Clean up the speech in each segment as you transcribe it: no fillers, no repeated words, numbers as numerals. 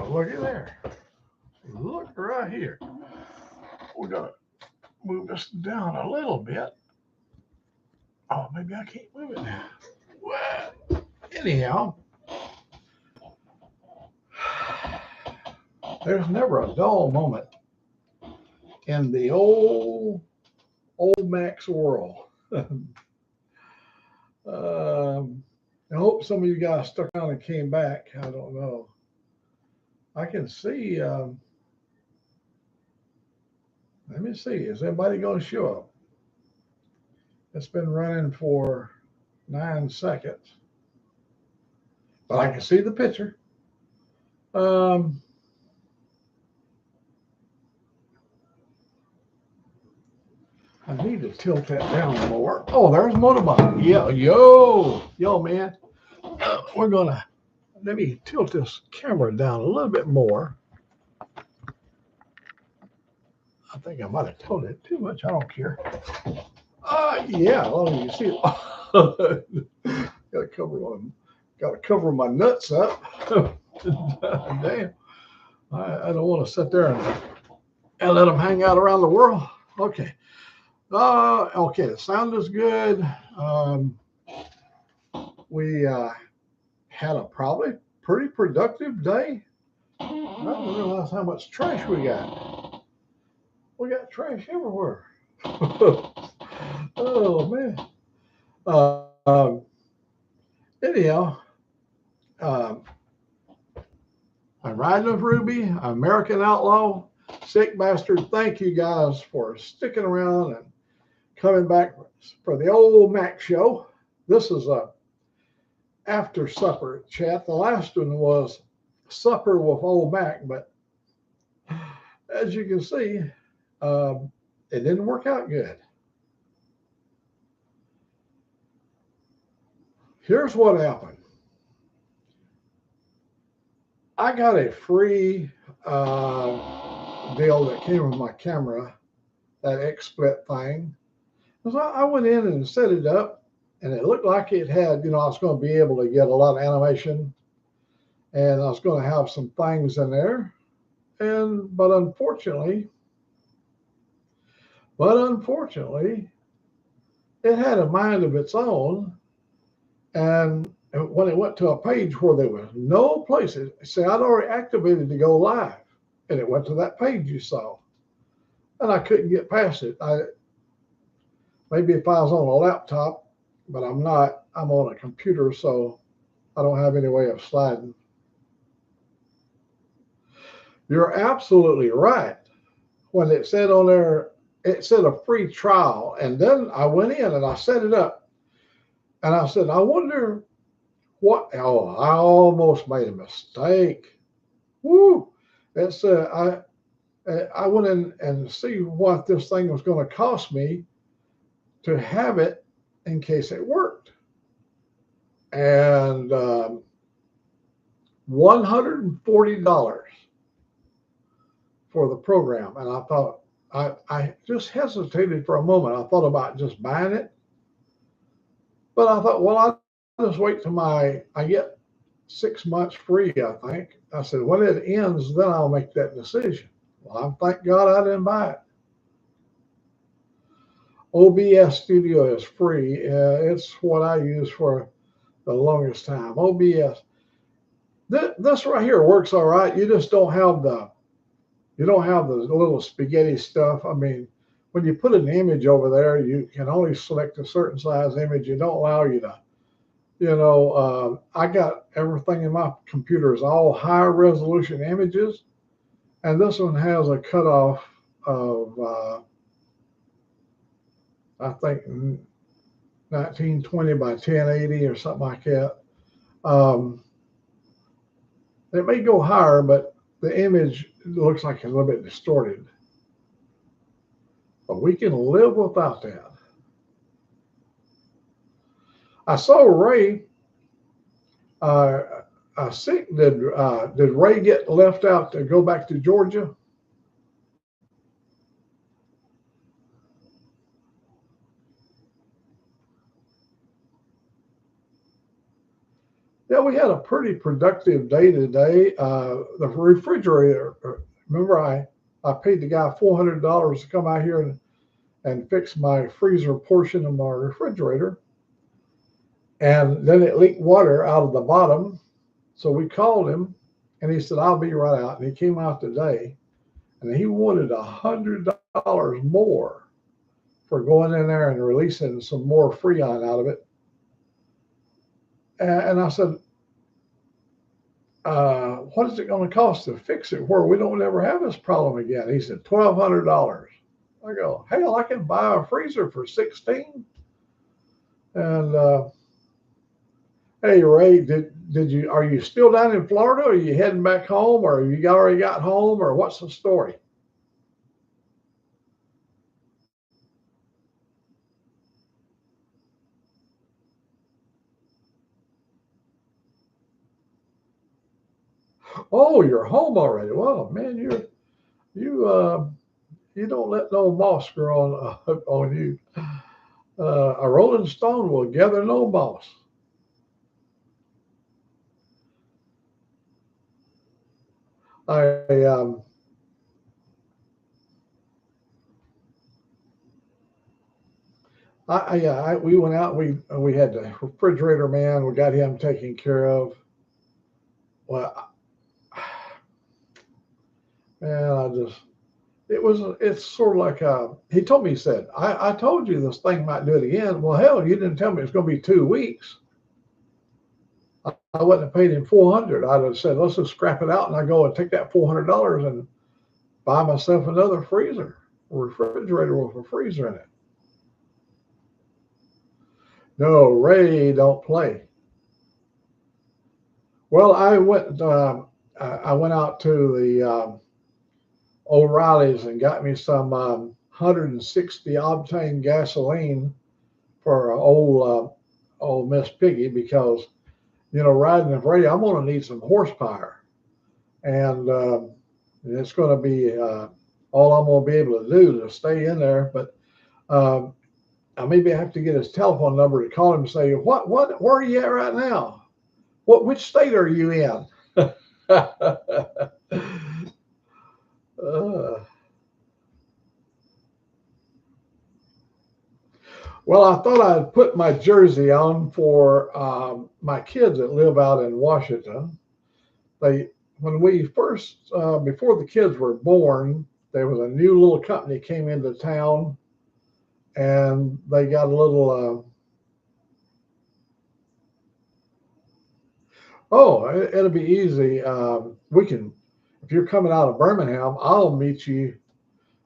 look at there. Look right here. We're gonna move this down a little bit. Oh, maybe I can't move it now. Well, anyhow, there's never a dull moment in the old Max world. I hope some of you guys stuck around and came back. I don't know. I can see. Let me see. Is anybody going to show up? It's been running for 9 seconds, but I can see the picture. I need to tilt that down more. Oh, there's Motorbike. Yeah, yo, man. We're gonna let me tilt this camera down a little bit more. I think I might have tilted it too much. I don't care. Yeah, well, you see it. Gotta cover my nuts up. Damn. I don't want to sit there and let them hang out around the world. Okay. Okay, the sound is good. We had a probably pretty productive day. I didn't realize how much trash we got. We got trash everywhere. Oh, man. Anyhow, I'm riding with Ruby, American Outlaw, Sick Bastard. Thank you guys for sticking around and coming back for the Old Mac show. This is a after supper chat. The last one was supper with Old Mac, but as you can see, it didn't work out good. Here's what happened. I got a free deal that came with my camera, that XSplit thing. So I went in and set it up, and it looked like it had, I was going to be able to get a lot of animation, and I was going to have some things in there. But unfortunately, it had a mind of its own. And when it went to a page where there was no places, see, I'd already activated to go live, and it went to that page you saw, and I couldn't get past it. Maybe if I was on a laptop, but I'm not. I'm on a computer, so I don't have any way of sliding. You're absolutely right. When it said on there, it said a free trial, and then I went in and I set it up, and I said, I wonder what. Oh, I almost made a mistake. Woo! It said I went in and see what this thing was going to cost me to have it in case it worked. And $140 for the program. And I thought, I just hesitated for a moment. I thought about just buying it. But I thought, well, I'll just wait till I get 6 months free, I think. I said, when it ends, then I'll make that decision. Well, thank God I didn't buy it. OBS Studio is free. It's what I use for the longest time. OBS. This right here works all right. You just don't have the little spaghetti stuff. I mean, when you put an image over there, you can only select a certain size image. It don't allow you to, I got everything in my computer is all high resolution images, and this one has a cutoff of I think 1920 by 1080 or something like that. It may go higher, but the image looks like it's a little bit distorted. But we can live without that. I saw Ray. Sick. Did Ray get left out to go back to Georgia? Yeah, we had a pretty productive day today. The refrigerator, remember I paid the guy $400 to come out here and fix my freezer portion of my refrigerator. And then it leaked water out of the bottom. So we called him and he said, I'll be right out. And he came out today and he wanted $100 more for going in there and releasing some more freon out of it. And I said, what is it going to cost to fix it where we don't ever have this problem again? He said, $1,200. I go, hell, I can buy a freezer for 16. And hey, Ray, did you are you still down in Florida? Or are you heading back home, or you already got home, or what's the story? Oh, you're home already. Well, man, you you don't let no moss grow on you. A rolling stone will gather no moss. I we went out. We had the refrigerator man. We got him taken care of. Well, man, it's sort of like he told me, he said, I told you this thing might do it again. Well, hell, you didn't tell me it's going to be 2 weeks. I wouldn't have paid him 400. I'd have said, let's just scrap it out, and I go and take that $400 and buy myself another freezer, a refrigerator with a freezer in it. No, Ray don't play. Well, I went out to the O'Reilly's and got me some 160 octane gasoline for old Miss Piggy, because riding the radio, I'm going to need some horsepower, and it's going to be all I'm going to be able to do to stay in there. But I maybe have to get his telephone number to call him and say, where are you at right now? Which state are you in? uh, Well, I thought I'd put my jersey on for my kids that live out in Washington. They, when we first, before the kids were born, there was a new little company came into town, and they got a little. It'll be easy. We can, if you're coming out of Birmingham, I'll meet you.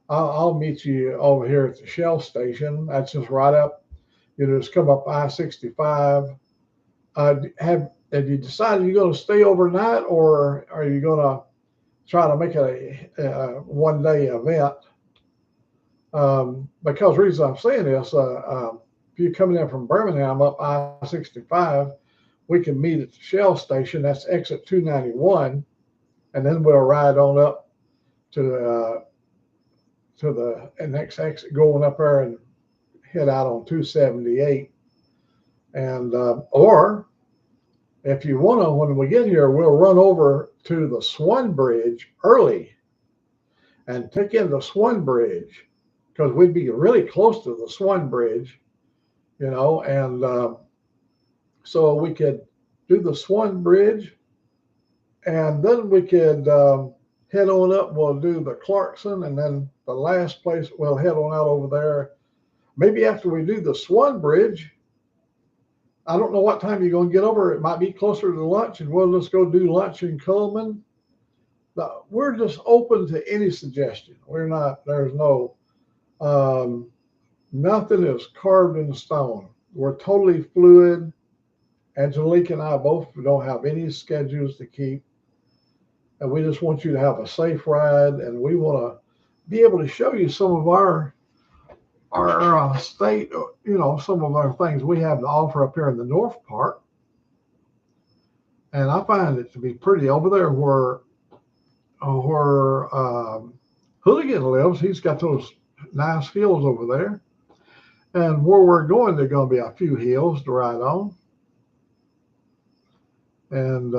I'll meet you over here at the Shell station. That's just right up. Just come up I-65. Have you decided you're going to stay overnight, or are you going to try to make it a one-day event? Because the reason I'm saying this, if you're coming in from Birmingham up I-65, we can meet at the Shell station. That's exit 291, and then we'll ride on up to the next exit, going up there and head out on 278. And or if you want to, when we get here, we'll run over to the Swan Bridge early and take in the Swan Bridge, because we'd be really close to the Swan Bridge, and so we could do the Swan Bridge, and then we could head on up. We'll do the Clarkson, and then the last place we'll head on out over there. Maybe after we do the Swan Bridge, I don't know what time you're going to get over. It might be closer to lunch, and we'll just go do lunch in Coleman. We're just open to any suggestion. We're not. There's no. Nothing is carved in stone. We're totally fluid. Angelique and I both don't have any schedules to keep, and we just want you to have a safe ride. And we want to be able to show you some of our state, some of our things we have to offer up here in the North Park. And I find it to be pretty over there where Hooligan lives. He's got those nice hills over there. And where we're going, there are going to be a few hills to ride on. And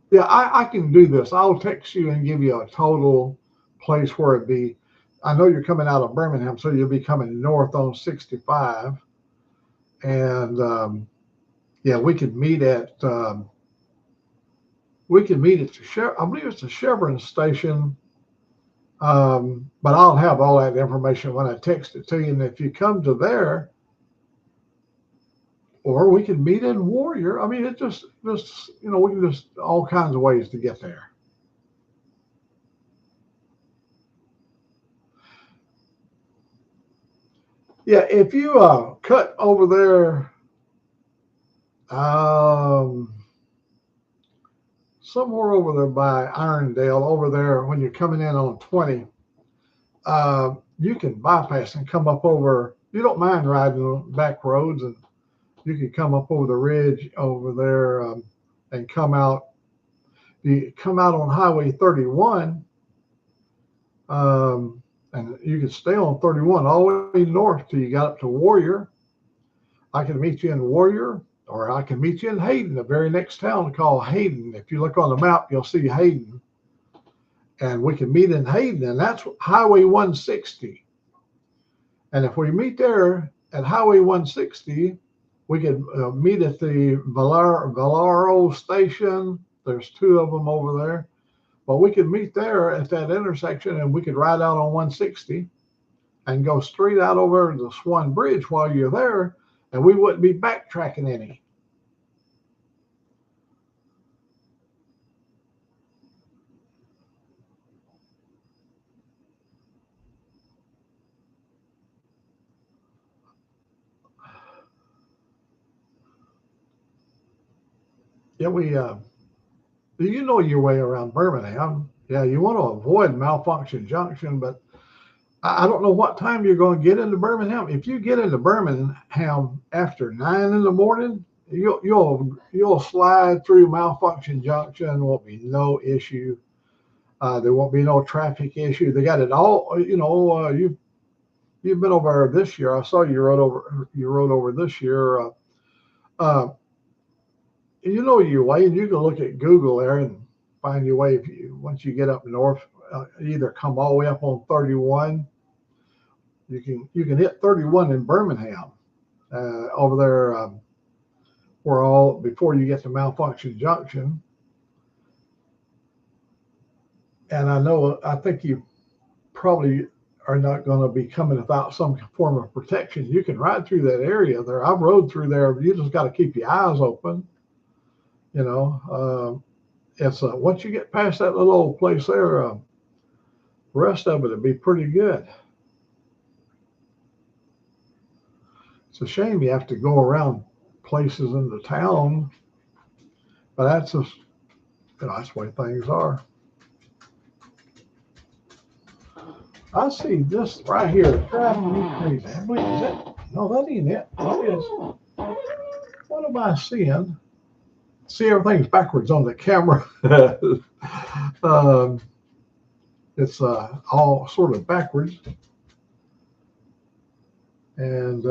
yeah, I can do this. I'll text you and give you a total place where it'd be. I know you're coming out of Birmingham, so you'll be coming north on 65. And yeah, we could meet at I believe it's the Chevron station. But I'll have all that information when I text it to you. And if you come to there, or we can meet in Warrior. I mean, it just we can just all kinds of ways to get there. Yeah, if you cut over there, um, somewhere over there by Irondale, over there when you're coming in on 20, you can bypass and come up over. You don't mind riding on back roads, and you can come up over the ridge over there and come out. You come out on Highway 31, and you can stay on 31 all the way north till you got up to Warrior. I can meet you in Warrior, or I can meet you in Hayden, the very next town called Hayden. If you look on the map, you'll see Hayden. And we can meet in Hayden, and that's Highway 160. And if we meet there at Highway 160, we could meet at the Valero station. There's two of them over there. But we could meet there at that intersection, and we could ride out on 160 and go straight out over the Swan Bridge while you're there, and we wouldn't be backtracking any. Yeah, you know your way around Birmingham. Yeah, you want to avoid Malfunction Junction, but I don't know what time you're going to get into Birmingham. If you get into Birmingham after 9 in the morning, you'll slide through Malfunction Junction. Won't be no issue. There won't be no traffic issue. They got it all. You've been over this year. I saw you rode over this year. You know your way, and you can look at Google there and find your way. Once you get up north, either come all the way up on 31. You can hit 31 in Birmingham over there. Before you get to Malfunction Junction. And I think you probably are not going to be coming without some form of protection. You can ride through that area there. I've rode through there. You just got to keep your eyes open. It's once you get past that little old place there, the rest of it would be pretty good. It's a shame you have to go around places in the town, but that's just, that's the way things are. I see this right here driving me crazy. Wait, is it? No, that ain't it. What am I seeing? See, everything's backwards on the camera. It's all sort of backwards. And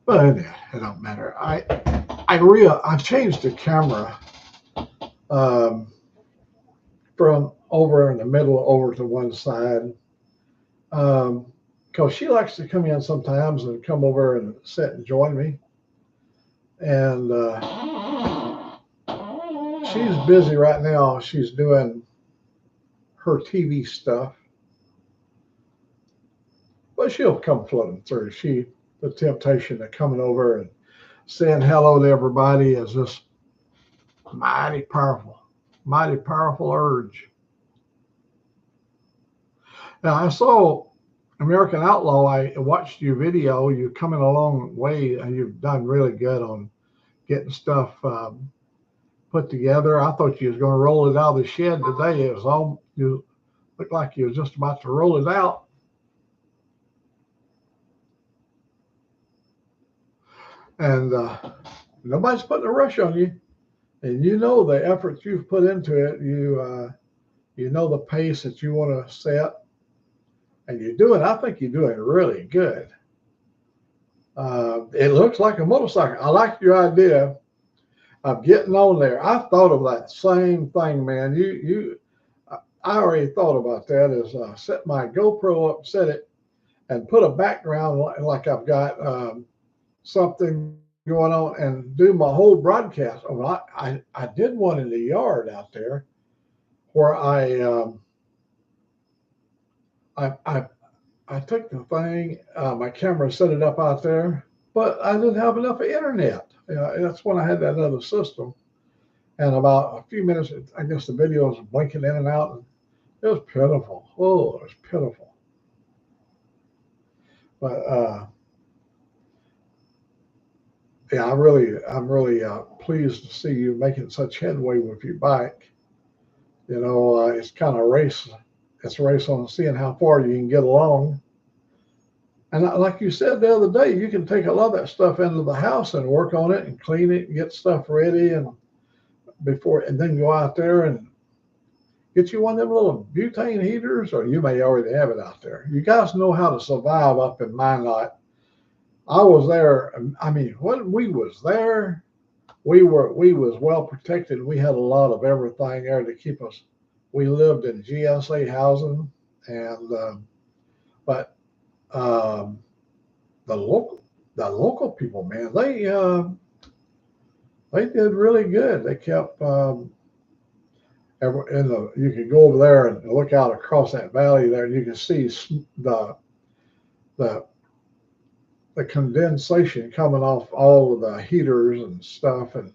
but it don't matter. I changed the camera from over in the middle over to one side, because she likes to come in sometimes and come over and sit and join me. And she's busy right now. She's doing her TV stuff, but she'll come floating through. The temptation of coming over and saying hello to everybody is just mighty powerful urge. Now, I saw American Outlaw. I watched your video. You're coming a long way, and you've done really good on getting stuff put together. I thought you was going to roll it out of the shed today. You looked like you was just about to roll it out. And nobody's putting a rush on you. And you know the efforts you've put into it. You know the pace that you want to set. And I think you're doing really good. It looks like a motorcycle. I like your idea. of getting on there. I thought of that same thing, man. I already thought about that. Is set my GoPro up, set it, and put a background like I've got something going on, and do my whole broadcast. Oh, I did one in the yard out there where I I took the thing, my camera, set it up out there, but I didn't have enough internet. That's when I had that other system. And about a few minutes, I guess the video was blinking in and out. And it was pitiful. Oh, it was pitiful. But yeah, I'm really pleased to see you making such headway with your bike. It's kind of a race. It's a race on seeing how far you can get along. And like you said the other day, you can take a lot of that stuff into the house and work on it and clean it and get stuff ready and then go out there and get you one of them little butane heaters, or you may already have it out there. You guys know how to survive up in Minot. I was there. I mean, when we was there, we was well protected. We had a lot of everything there to keep us. We lived in GSA housing, and but um, the local people, man, they did really good. They kept you could go over there and look out across that valley there, and you can see the the condensation coming off all of the heaters and stuff, and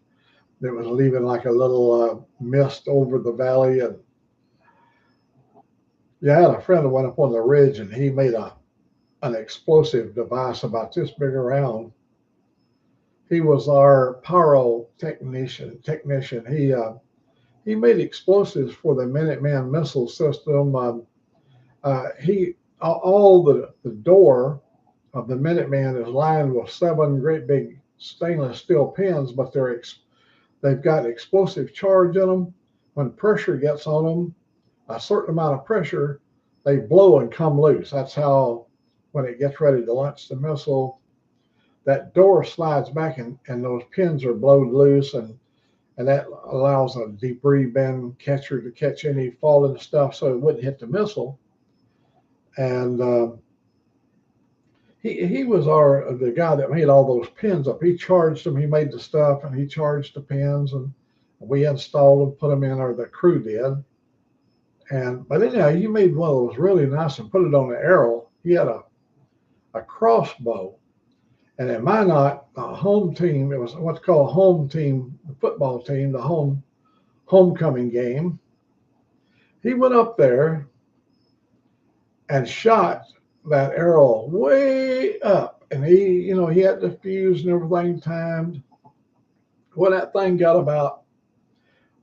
it was leaving like a little mist over the valley. And yeah, I had a friend that went up on the ridge, and he made an explosive device about this big around. He was our pyrotechnician. He made explosives for the Minuteman missile system. He all the door of the Minuteman is lined with 7 great big stainless steel pins, but they've got explosive charge in them. When pressure gets on them, a certain amount of pressure, they blow and come loose. That's how, when it gets ready to launch the missile, that door slides back and those pins are blown loose, and that allows a debris bin catcher to catch any falling stuff so it wouldn't hit the missile. And he was the guy that made all those pins up. He charged them. He made the stuff, and he charged the pins, and we installed them, put them in, or the crew did. But anyhow, he made one of those really nice and put it on the arrow. He had a crossbow. And at Minot, a home team, it was what's called a home team, the football team, the homecoming game. He went up there and shot that arrow way up. And he had the fuse and everything timed. When that thing got about,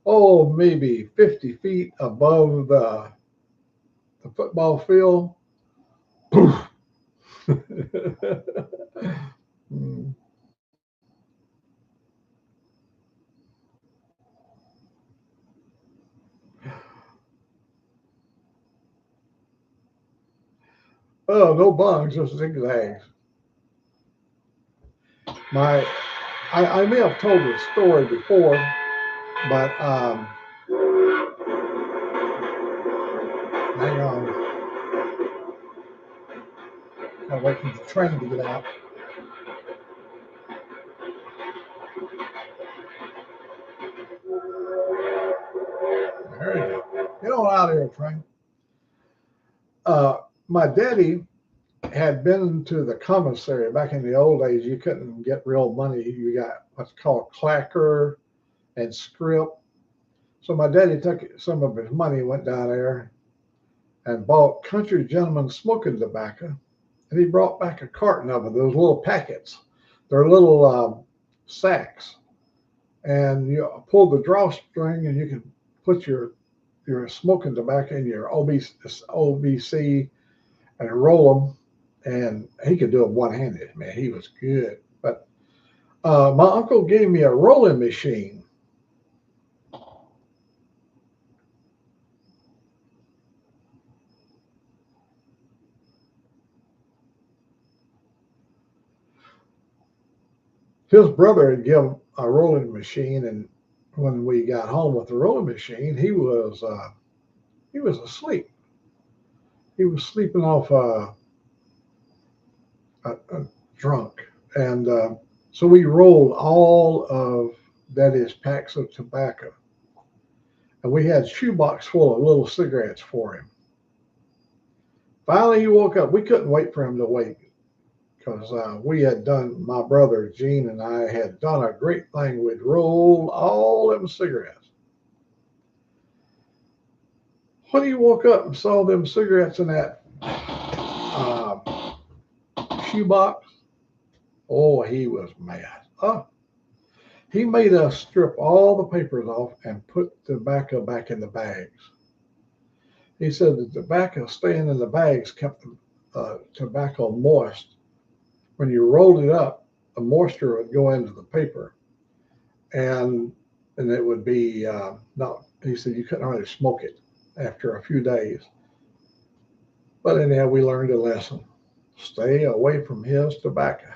maybe 50 feet above the football field, poof. Oh, no bungs, just zigzags. I may have told this story before, but hang on. I'm waiting for the train to get out. There you go. Get on out of here, train. My daddy had been to the commissary back in the old days. You couldn't get real money. You got what's called clacker and scrip. So my daddy took some of his money, went down there, and bought Country Gentleman smoking tobacco. And he brought back a carton of it, those little packets. They're little sacks. And you pull the drawstring, and you can put your smoking tobacco in your OBC and roll them. And he could do it one-handed, man. He was good. But my uncle gave me a rolling machine. His brother had given a rolling machine, and when we got home with the rolling machine, he was asleep. He was sleeping off a drunk, and so we rolled all of that is packs of tobacco, and we had a shoebox full of little cigarettes for him. Finally, he woke up. We couldn't wait for him to wake because we had done, my brother Gene and I had done a great thing. We'd rolled all them cigarettes. When he woke up and saw them cigarettes in that shoebox, oh, he was mad. He made us strip all the papers off and put tobacco back in the bags. He said the tobacco staying in the bags kept the tobacco moist. When you rolled it up, the moisture would go into the paper, and it would be not. He said you couldn't really smoke it after a few days. But anyhow, we learned a lesson: stay away from his tobacco.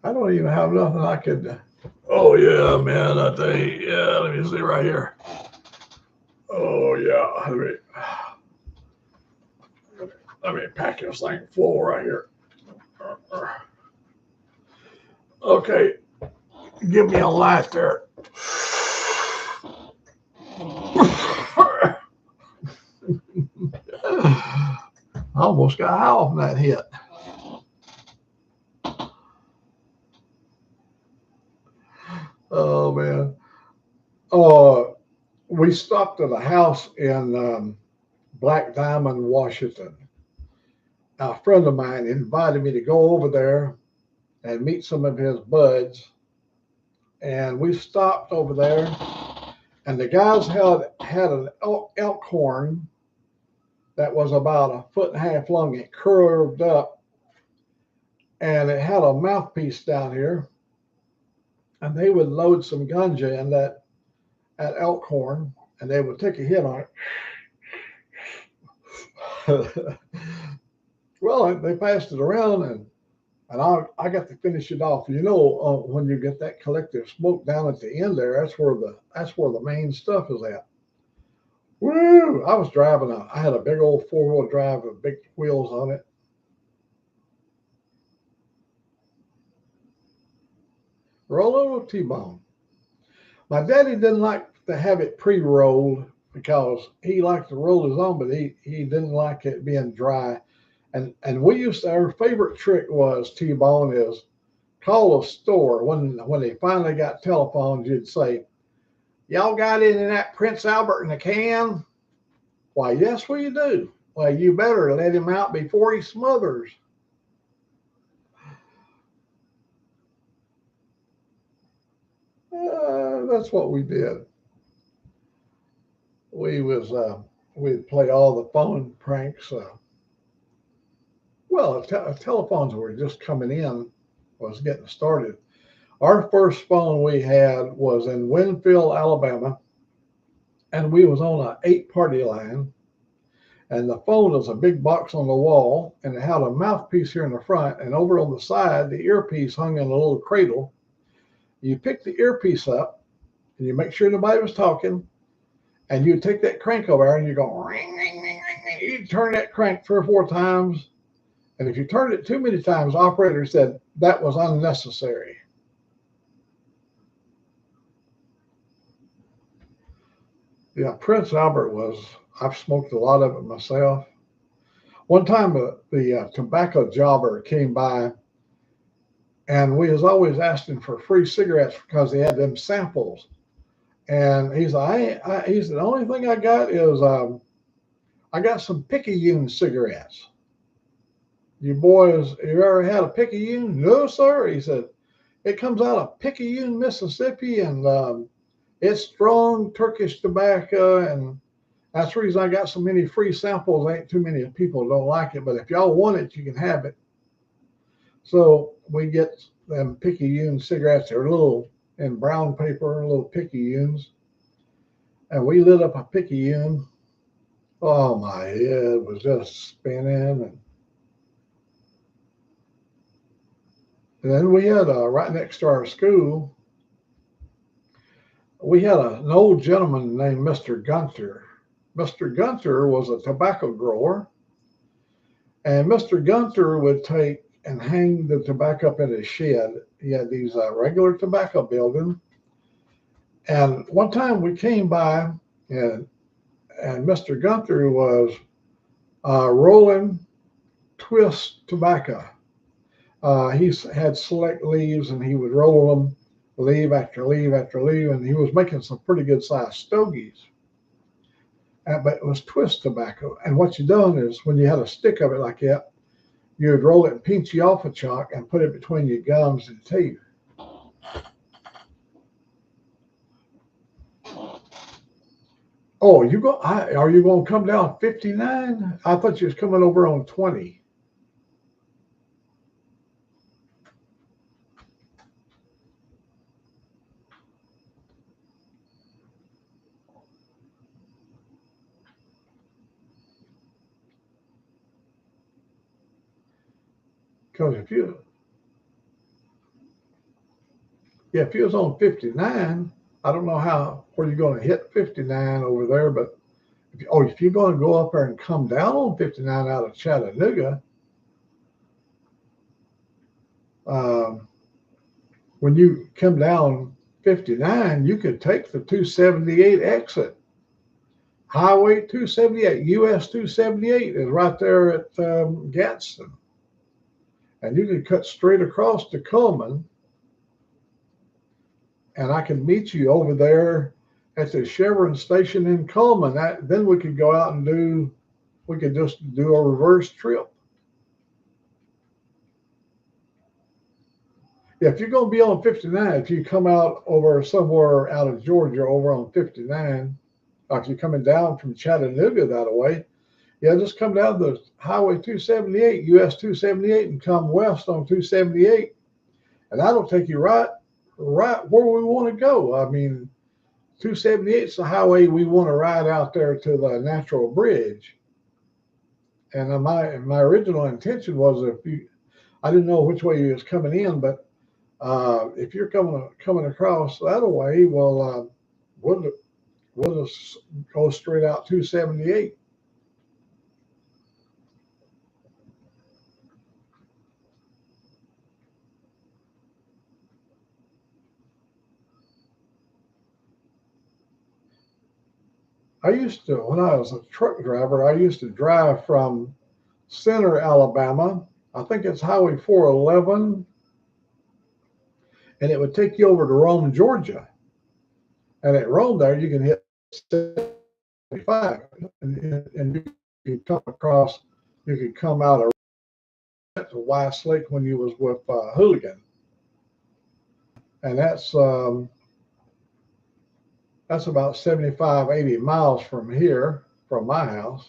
I don't even have nothing I could. Oh yeah, man, I think yeah. Let me see right here. Oh yeah, let me pack this thing full right here. Okay, give me a light there. I almost got high off that hit. Oh man. We stopped at a house in Black Diamond, Washington. A friend of mine invited me to go over there and meet some of his buds. And we stopped over there, and the guys had an elk horn that was about a foot and a half long. It curved up, and it had a mouthpiece down here. And they would load some ganja in that elk horn, and they would take a hit on it. Well, they passed it around, and I got to finish it off. You know, when you get that collective smoke down at the end there, that's where the main stuff is at. Woo! I was driving I had a big old 4-wheel drive with big wheels on it. Roll a T-bone. My daddy didn't like to have it pre-rolled because he liked to roll his own, but he didn't like it being dry. And we used to, our favorite trick was T-bone is call a store. When they finally got telephones, you'd say, y'all got any of that Prince Albert in a can? Why, yes, we do. Well, you better let him out before he smothers. That's what we did. We'd play all the phone pranks. Telephones were just coming in, was getting started. Our first phone we had was in Winfield, Alabama, and we was on an 8-party line. And the phone was a big box on the wall, and it had a mouthpiece here in the front, and over on the side, the earpiece hung in a little cradle. You pick the earpiece up, and you make sure nobody was talking, and you take that crank over there, and you go ring, ring, ring, ring. You turn that crank 3 or 4 times, and if you turned it too many times, the operator said that was unnecessary. Yeah, Prince Albert I've smoked a lot of it myself. One time the tobacco jobber came by, and we was always asking for free cigarettes because they had them samples. And he said, he said, the only thing I got is I got some Picayune cigarettes. You boys, you ever had a Picayune? No, sir. He said, it comes out of Picayune, Mississippi, and it's strong Turkish tobacco, and that's the reason I got so many free samples. Ain't too many people don't like it, but if y'all want it, you can have it. So we get them Picayune cigarettes. They're little in brown paper, little Picayunes, and we lit up a Picayune. Oh, my head was just spinning. And then we had right next to our school, we had an old gentleman named Mr. Gunter. Mr. Gunter was a tobacco grower, and Mr. Gunter would take and hang the tobacco up in his shed. He had these regular tobacco buildings. And one time we came by, and Mr. Gunter was rolling twist tobacco. He had select leaves, and he would roll them leaf after leaf after leaf, and he was making some pretty good sized stogies. But it was twist tobacco. And what you done is when you had a stick of it like that, you would roll it and pinch you off a chalk and put it between your gums and teeth. Oh, are you going to come down 59? I thought you was coming over on 20. Because if you was on 59, I don't know where you're going to hit 59 over there, but if you're going to go up there and come down on 59 out of Chattanooga, um, when you come down 59, you could take the 278 exit. Highway 278, US 278 is right there at Gadsden. And you can cut straight across to Cullman, and I can meet you over there at the Chevron station in Cullman. Then we could go out and we could just do a reverse trip. Yeah, if you're going to be on 59, if you come out over somewhere out of Georgia over on 59, or if you're coming down from Chattanooga that way, yeah, just come down the Highway 278, US 278, and come west on 278, and that'll take you right where we want to go. I mean, 278 is the highway we want to ride out there to the Natural Bridge. And my original intention was I didn't know which way you was coming in, but if you're coming across that way, well, we'll just go straight out 278. When I was a truck driver, I used to drive from Center, Alabama. I think it's Highway 411, and it would take you over to Rome, Georgia. And at Rome, there you can hit 75, and you could come across. You could come out of to Weiss Lake when you was with Hooligan, and that's about 75, 80 miles from here, from my house.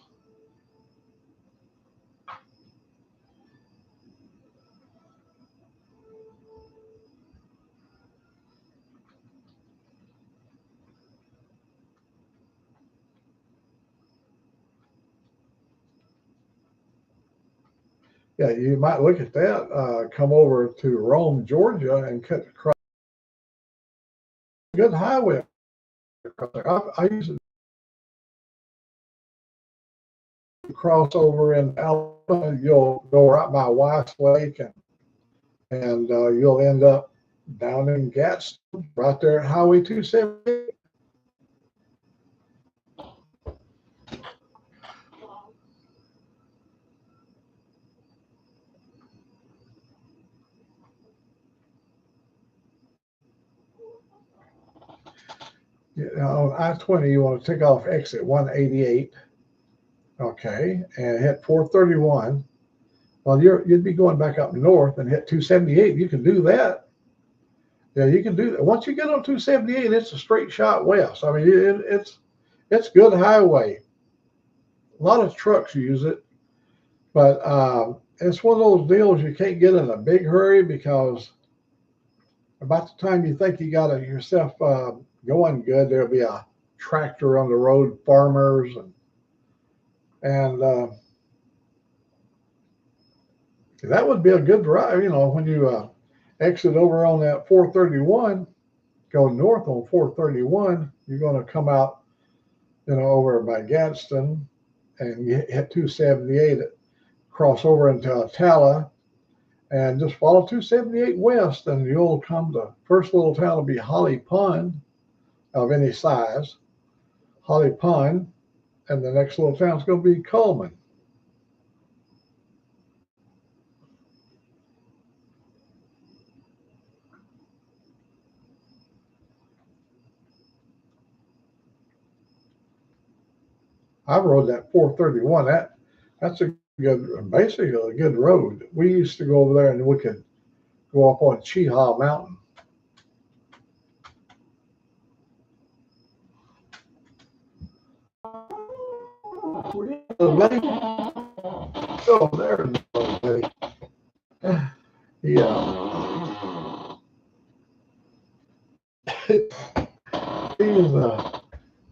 Yeah, you might look at that. Come over to Rome, Georgia, and cut across a good highway across there. I used to cross over in Alabama. You'll go right by Weiss Lake, and you'll end up down in Gadsden, right there at Highway 270. On I-20, you want to take off exit 188, okay, and hit 431. Well, you'd be going back up north and hit 278. You can do that. Yeah, you can do that. Once you get on 278, it's a straight shot west. I mean, it's good highway. A lot of trucks use it, but it's one of those deals you can't get in a big hurry, because about the time you think you got yourself going good, there'll be a tractor on the road, farmers, and And that would be a good drive. You know, when you exit over on that 431, go north on 431, you're going to come out, you know, over by Gadsden, and you hit 278, cross over into Atala, and just follow 278 west, and you'll come to first little town will be Holly Pond of any size, Holly Pond, and the next little town is going to be Coleman. I rode that 431. That's a good, basically a good road. We used to go over there and we could go up on Cheehaw Mountain. Oh, there, buddy. Yeah,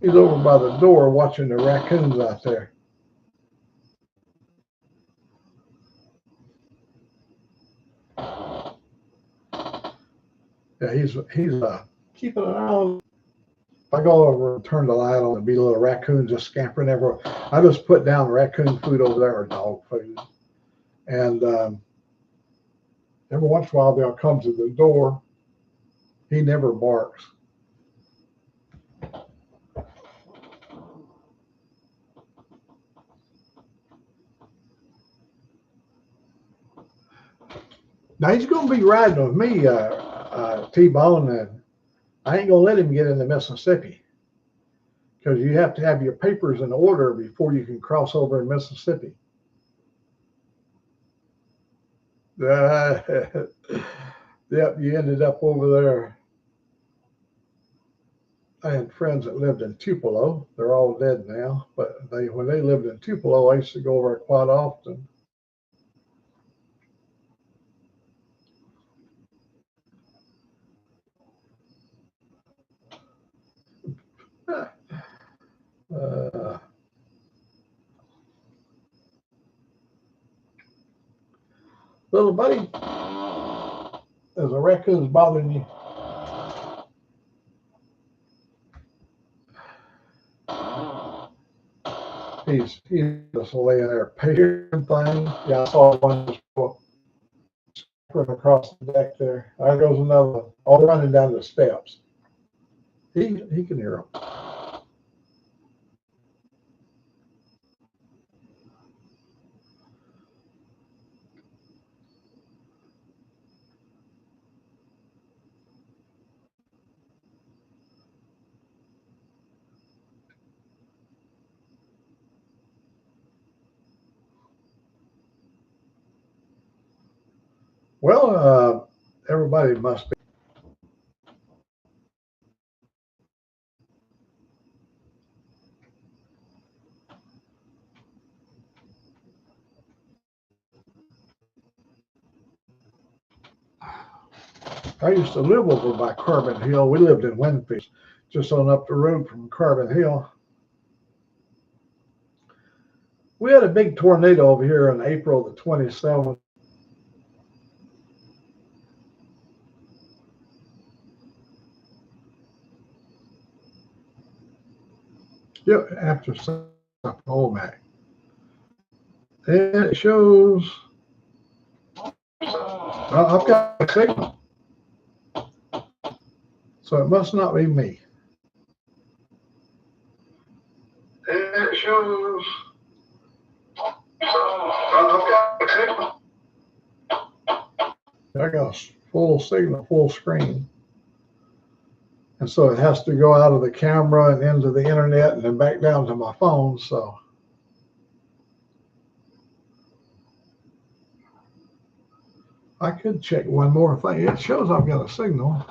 he's over by the door watching the raccoons out there. Yeah, he's keeping an eye on. If I go over and turn the light on, and be little raccoons just scampering everywhere. I just put down raccoon food over there, or dog food, and every once in a while they'll come to the door. He never barks. Now he's going to be riding with me, T-Bone, and I ain't going to let him get into Mississippi because you have to have your papers in order before you can cross over in Mississippi. Yep, you ended up over there. I had friends that lived in Tupelo. They're all dead now, but when they lived in Tupelo, I used to go over quite often. Uh, Little buddy, there's a raccoon's bothering you. He's just laying there patient thing. Yeah, I saw one just run across the deck there. There goes another one, all running down the steps. He can hear them. Well, everybody must be. I used to live over by Carbon Hill. We lived in Winfield, just on up the road from Carbon Hill. We had a big tornado over here on April the 27th. Yep, after Old Mack. And it shows I've got a signal. So it must not be me. And it shows I've got a signal. I got a full signal, full screen. And so it has to go out of the camera and into the internet and then back down to my phone. So I could check one more thing. It shows I've got a signal.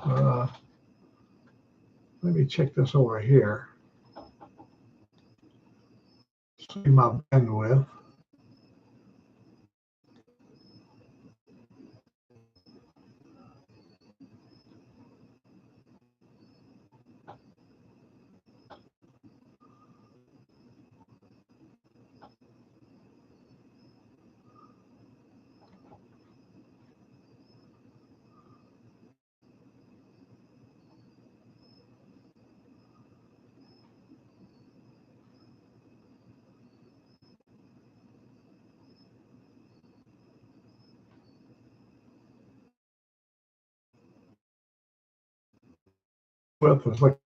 Let me check this over here. See my bandwidth. with us.